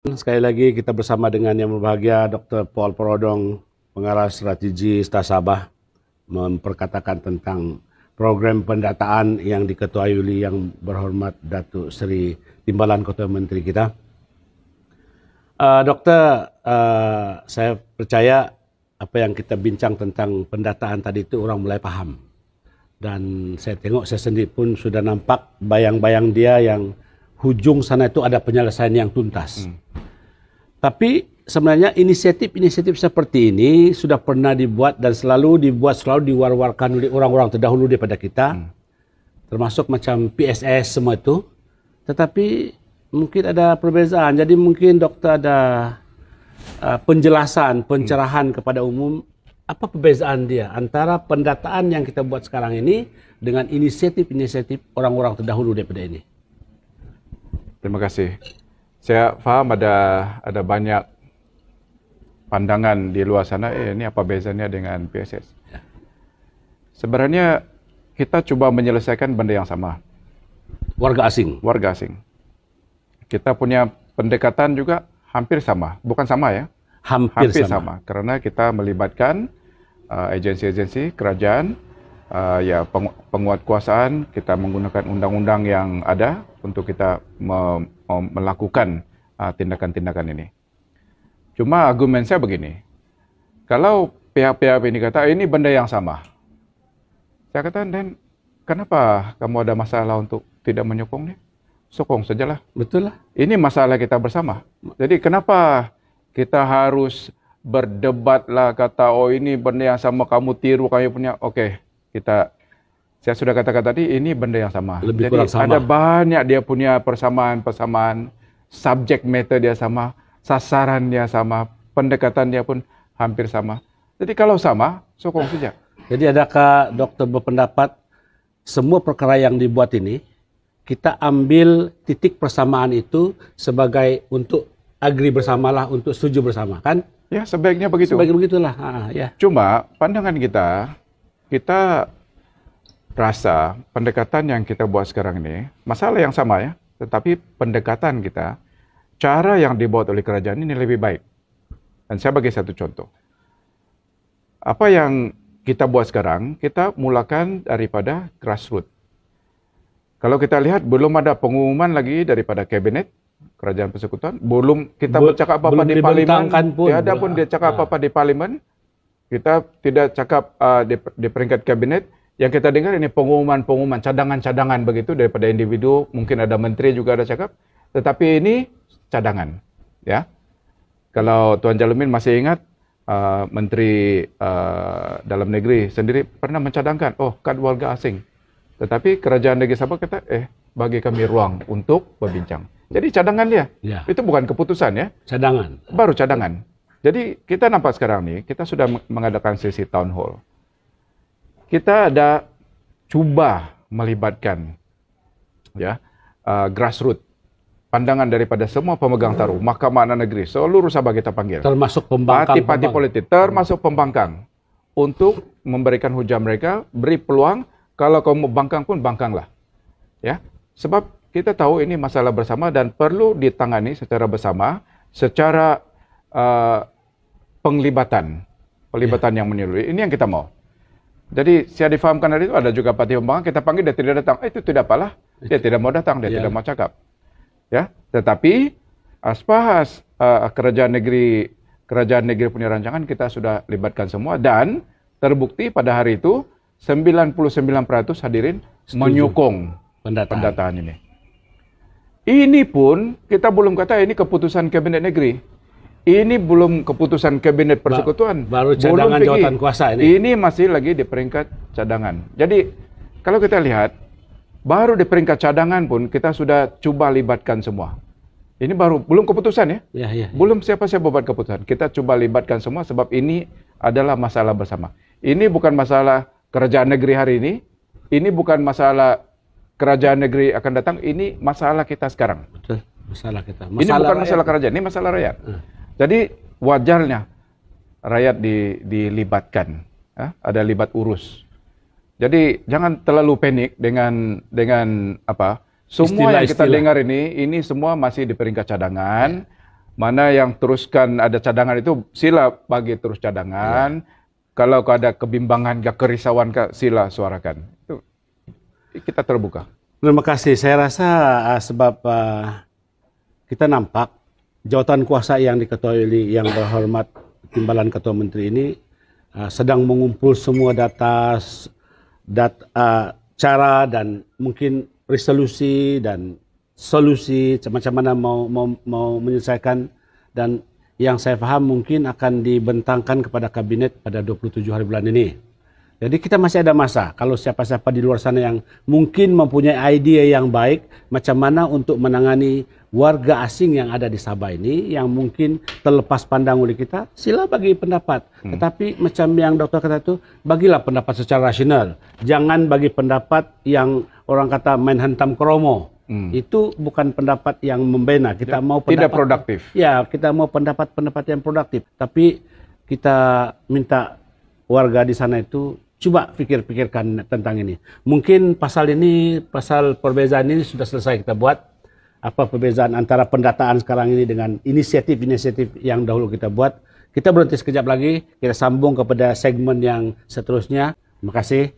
Sekali lagi kita bersama dengan yang berbahagia Dr. Paul Perodong, Pengarah Strategi Star Sabah, memperkatakan tentang program pendataan yang diketuai oleh Yang Berhormat Datuk Seri Timbalan Ketua Menteri kita. Doktor, saya percaya apa yang kita bincang tentang pendataan tadi itu orang mulai paham. Dan saya tengok saya sendiri pun sudah nampak bayang-bayang dia yang hujung sana itu ada penyelesaian yang tuntas. Tapi sebenarnya inisiatif-inisiatif seperti ini sudah pernah dibuat dan selalu diwar-warkan oleh orang-orang terdahulu daripada kita. Termasuk macam PSS semua itu. Tetapi mungkin ada perbezaan. Jadi mungkin doktor ada penjelasan, pencerahan kepada umum apa perbezaan dia antara pendataan yang kita buat sekarang ini dengan inisiatif-inisiatif orang-orang terdahulu daripada ini. Terima kasih. Saya faham ada banyak pandangan di luar sana, ini apa bezanya dengan PSS. Sebenarnya kita coba menyelesaikan benda yang sama. Warga asing. Warga asing. Kita punya pendekatan juga hampir sama. Bukan sama ya. Hampir sama. Karena kita melibatkan agensi-agensi kerajaan, penguatkuasaan, kita menggunakan undang-undang yang ada untuk kita melakukan tindakan-tindakan ini. Cuma argumen saya begini, kalau pihak-pihak ini kata ini benda yang sama, saya kata, dan kenapa kamu ada masalah untuk tidak menyokongnya? Sokong sajalah. Betul lah. Ini masalah kita bersama. Jadi kenapa kita harus berdebat lah, kata oh ini benda yang sama, kamu tiru kami punya. Oke, saya sudah katakan tadi ini benda yang sama. Lebih jadi kurang sama. Ada banyak dia punya persamaan, subjek matter dia sama, sasaran dia sama, pendekatan dia pun hampir sama. Jadi kalau sama, sokong saja. Jadi adakah dokter berpendapat semua perkara yang dibuat ini kita ambil titik persamaan itu sebagai untuk agree bersamalah, untuk setuju bersama, kan? Ya, sebaiknya begitu. Sebaiknya begitulah. Ya. Cuma pandangan kita rasa pendekatan yang kita buat sekarang ini, masalah yang sama ya, tetapi pendekatan kita, cara yang dibuat oleh kerajaan ini lebih baik. Dan saya bagi satu contoh. Apa yang kita buat sekarang, kita mulakan daripada grassroots. Kalau kita lihat, belum ada pengumuman lagi daripada kabinet, kerajaan persekutuan, belum kita bercakap apa-apa di parlimen, tiada pun dia cakap apa-apa di parlimen, kita tidak cakap di peringkat kabinet. Yang kita dengar ini pengumuman-pengumuman, cadangan-cadangan begitu daripada individu, mungkin ada menteri juga ada cakap, tetapi ini cadangan. Ya, kalau Tuan Jalumin masih ingat, Menteri Dalam Negeri sendiri pernah mencadangkan, kad warga asing. Tetapi kerajaan negeri Sabah kata, bagi kami ruang untuk berbincang. Jadi cadangan dia, itu bukan keputusan ya. Cadangan. Baru cadangan. Jadi kita nampak sekarang nih, kita sudah mengadakan sesi town hall. Kita ada cuba melibatkan grassroots, pandangan daripada semua pemegang taruh, Mahkamah Anak Negeri, seluruh Sabah kita panggil. Termasuk pembangkang. Parti-parti politik, termasuk pembangkang. Untuk memberikan hujah mereka, beri peluang, kalau kamu bangkang pun bangkanglah. Ya, sebab kita tahu ini masalah bersama dan perlu ditangani secara bersama, secara pelibatan yang menyeluruh. Ini yang kita mau. Jadi saya difahamkan hari itu ada juga parti pembangkang, kita panggil dia tidak datang. Itu tidak apalah, dia tidak mau datang, dia tidak mau cakap. Ya, tetapi aspas kerajaan negeri punya rancangan kita sudah libatkan semua dan terbukti pada hari itu 99% hadirin menyokong pendataan ini. Ini pun kita belum kata ini keputusan kabinet negeri. Ini belum keputusan kabinet persekutuan. Baru cadangan jawatan kuasa ini. Ini masih lagi di peringkat cadangan. Jadi kalau kita lihat, baru di peringkat cadangan pun kita sudah coba libatkan semua. Ini baru, belum keputusan ya. Belum siapa-siapa buat keputusan. Kita coba libatkan semua sebab ini adalah masalah bersama. Ini bukan masalah kerajaan negeri hari ini bukan masalah kerajaan negeri akan datang, ini masalah kita sekarang. Betul, masalah kita. Ini bukan masalah kerajaan, ini masalah rakyat. Jadi wajarnya rakyat dilibatkan, ada libat urus. Jadi jangan terlalu panik dengan semua yang kita dengar ini semua masih di peringkat cadangan. Mana yang teruskan ada cadangan itu sila bagi terus cadangan. Kalau ada kebimbangan, kerisauan, sila suarakan. Itu kita terbuka. Terima kasih. Saya rasa sebab kita nampak jawatan kuasa yang diketuai oleh yang berhormat Timbalan Ketua Menteri ini sedang mengumpul semua data, cara dan mungkin resolusi dan solusi macam mana mau menyelesaikan, dan yang saya faham mungkin akan dibentangkan kepada kabinet pada 27 hari bulan ini. Jadi kita masih ada masa. Kalau siapa-siapa di luar sana yang mungkin mempunyai ide yang baik macam mana untuk menangani warga asing yang ada di Sabah ini yang mungkin terlepas pandang oleh kita, sila bagi pendapat. Tetapi macam yang doktor kata itu, bagilah pendapat secara rasional. Jangan bagi pendapat yang orang kata main hantam kromo. Itu bukan pendapat yang membina. Kita mau pendapat tidak produktif. Ya, kita mau pendapat-pendapat yang produktif. Tapi kita minta warga di sana itu coba pikir-pikirkan tentang ini. Mungkin pasal perbezaan ini sudah selesai kita buat. Apa perbezaan antara pendataan sekarang ini dengan inisiatif-inisiatif yang dahulu kita buat. Kita berhenti sekejap lagi, kita sambung kepada segmen yang seterusnya. Terima kasih.